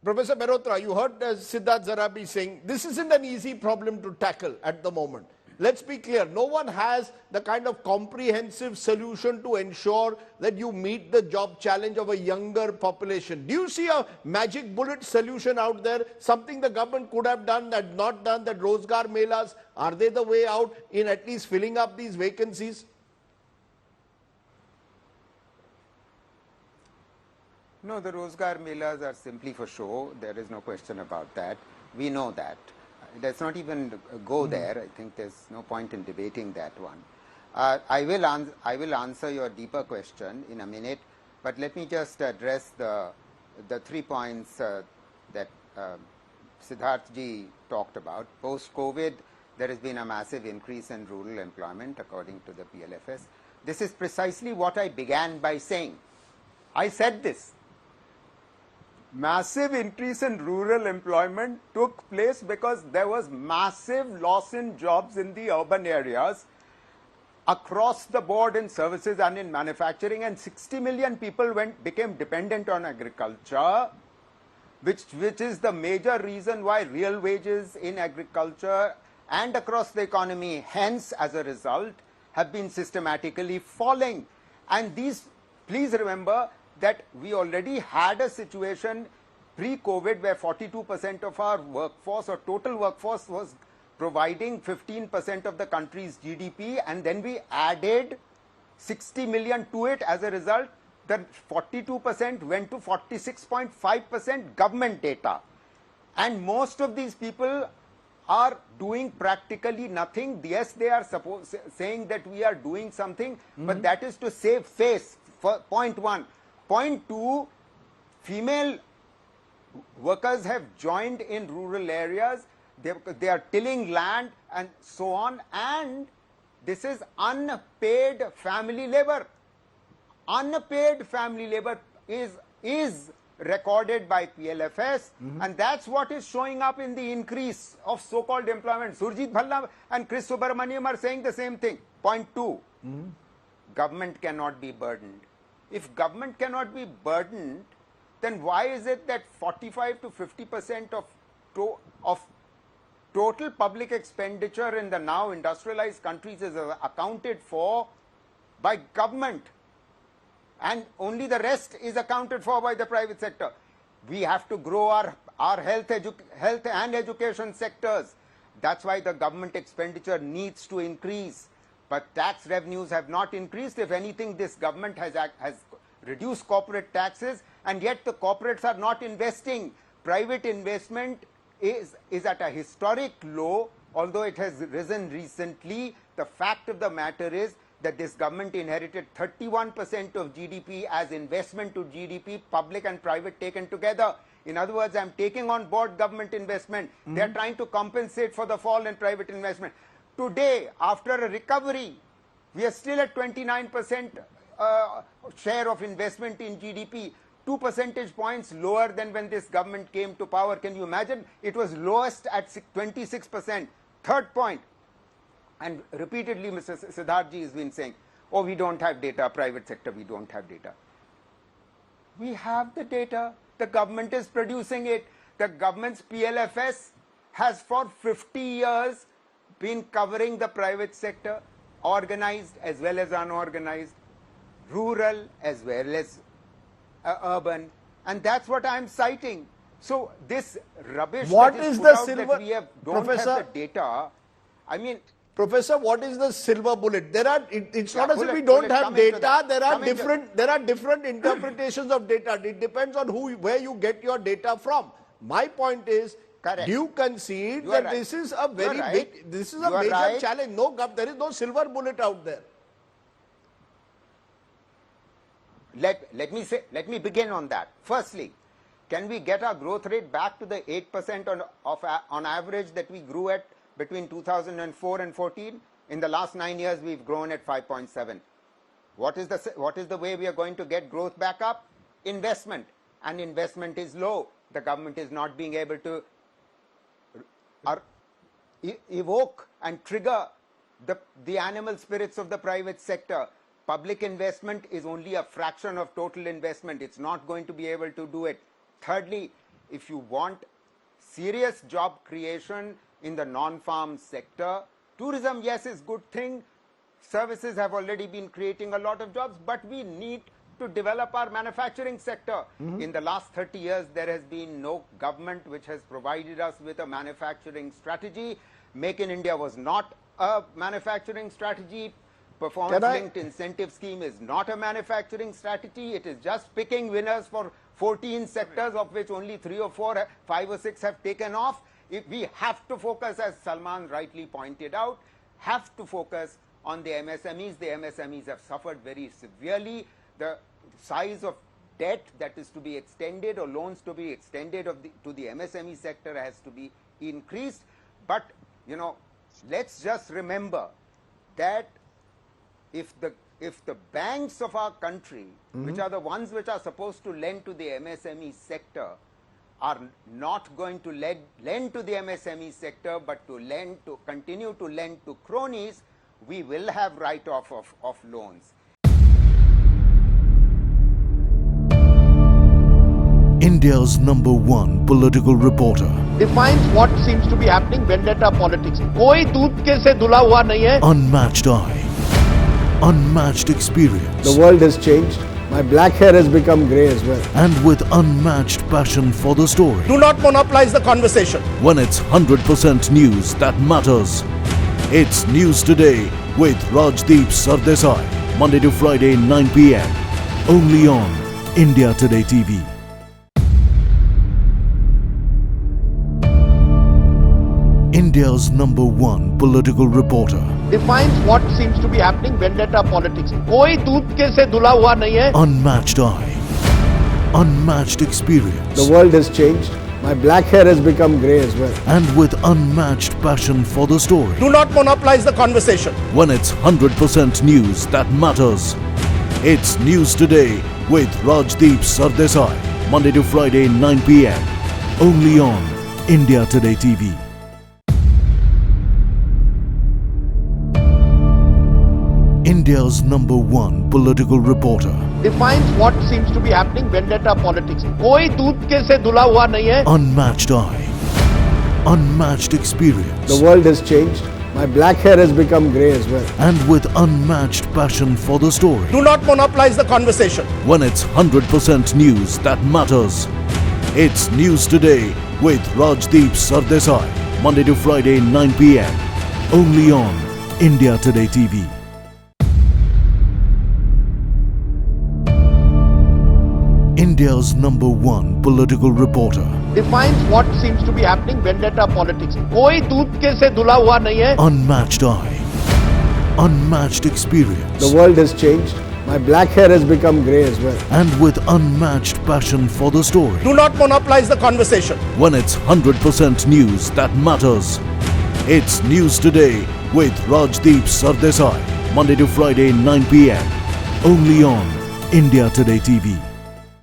Professor Mehrotra, you heard Siddharth Zarabi saying this isn't an easy problem to tackle at the moment. Let's be clear, no one has the kind of comprehensive solution to ensure that you meet the job challenge of a younger population. Do you see a magic bullet solution out there? Something the government could have done that not done, that Rozgar Melas, are they the way out in at least filling up these vacancies? No, the Rozgar Melas are simply for show. There is no question about that. We know that. Let's not even go there. I think there's no point in debating that one. I will answer your deeper question in a minute, but let me just address the 3 points that Siddharth ji talked about. Post-COVID, there has been a massive increase in rural employment according to the PLFS. This is precisely what I began by saying. I said this. Massive increase in rural employment took place because there was massive loss in jobs in the urban areas across the board in services and in manufacturing, and 60 million people became dependent on agriculture, which is the major reason why real wages in agriculture and across the economy, hence as a result, have been systematically falling. And these, please remember, that we already had a situation pre-COVID where 42% of our workforce or total workforce was providing 15% of the country's GDP, and then we added 60 million to it. As a result, the 42% went to 46.5% government data. And most of these people are doing practically nothing. Yes, they are saying that we are doing something, but that is to save face, for point one. Point two, female workers have joined in rural areas. They are tilling land and so on, and this is unpaid family labor. Unpaid family labor is recorded by PLFS, and that's what is showing up in the increase of so-called employment. Surjit Bhalla and Chris Subramaniam are saying the same thing. Point two, government cannot be burdened. If government cannot be burdened, then why is it that 45 to 50% of total public expenditure in the now industrialized countries is accounted for by government, and only the rest is accounted for by the private sector? We have to grow our health and education sectors. That's why the government expenditure needs to increase. But tax revenues have not increased. If anything, this government has reduced corporate taxes, and yet the corporates are not investing. Private investment is at a historic low, although it has risen recently. The fact of the matter is that this government inherited 31% of GDP as investment to GDP, public and private taken together. In other words, I'm taking on board government investment. They're trying to compensate for the fall in private investment. Today, after a recovery, we are still at 29% share of investment in GDP, 2 percentage points lower than when this government came to power. Can you imagine? It was lowest at 26%. Third point, and repeatedly Mr. Siddharthji has been saying, oh, we don't have data, private sector, we don't have data. We have the data. The government is producing it. The government's PLFS has for 50 years been covering the private sector, organized as well as unorganized, rural as well as urban, and that's what I'm citing. So this rubbish what that is the put silver, out that we don't have the data, I mean, Professor, what is the silver bullet? It's not as if we don't have data. There are different interpretations of data. It depends on where you get your data from. My point is, correct. Do you concede that right. this is a very big, this is a major challenge? No, there is no silver bullet out there. Let me begin on that. Firstly, can we get our growth rate back to the 8% on average that we grew at between 2004 and 14? In the last 9 years, we've grown at 5.7. What is the way we are going to get growth back up? Investment. And investment is low. The government is not being able to evoke and trigger the animal spirits of the private sector. Public investment is only a fraction of total investment. It's not going to be able to do it. Thirdly, if you want serious job creation in the non-farm sector, tourism, yes, is good thing. Services have already been creating a lot of jobs, but we need to develop our manufacturing sector. In the last 30 years, there has been no government which has provided us with a manufacturing strategy. Make in India was not a manufacturing strategy. Performance-linked incentive scheme is not a manufacturing strategy. It is just picking winners for 14 sectors, of which only 3 or 4, 5 or 6 have taken off. If we have to focus, as Salman rightly pointed out, have to focus on the MSMEs. The MSMEs have suffered very severely. The size of debt that is to be extended or loans to be extended to the MSME sector has to be increased. But, you know, let's just remember that if the banks of our country, which are the ones which are supposed to lend to the MSME sector, are not going to lend to the MSME sector, but to continue to lend to cronies, we will have write-off of loans. India's #1 political reporter. Defines what seems to be happening, vendetta politics. कोई दूध के से धुला हुआ नहीं है. Unmatched eye, unmatched experience. The world has changed. My black hair has become grey as well. And with unmatched passion for the story. Do not monopolize the conversation. When it's 100% news that matters. It's News Today with Rajdeep Sardesai. Monday to Friday, 9 p.m. Only on India Today TV. India's #1 political reporter. Defines what seems to be happening, vendetta politics. कोई दूध के से धुला हुआ नहीं है. Unmatched eye, unmatched experience. The world has changed. My black hair has become grey as well. And with unmatched passion for the story. Do not monopolize the conversation. When it's 100% news that matters. It's News Today with Rajdeep Sardesai. Monday to Friday, 9 p.m. Only on India Today TV. India's #1 political reporter. Defines what seems to be happening, vendetta politics. कोई दूध के से धुला हुआ नहीं है. Unmatched eye, unmatched experience. The world has changed. My black hair has become grey as well. And with unmatched passion for the story. Do not monopolize the conversation. When it's 100% news that matters. It's News Today with Rajdeep Sardesai. Monday to Friday, 9 p.m. Only on India Today TV. India's #1 political reporter. Defines what seems to be happening, vendetta politics. कोई दूध के से धुला हुआ नहीं है. Unmatched eye, unmatched experience. The world has changed. My black hair has become grey as well. And with unmatched passion for the story. Do not monopolize the conversation. When it's 100% news that matters. It's News Today with Rajdeep Sardesai. Monday to Friday, 9 p.m. Only on India Today TV.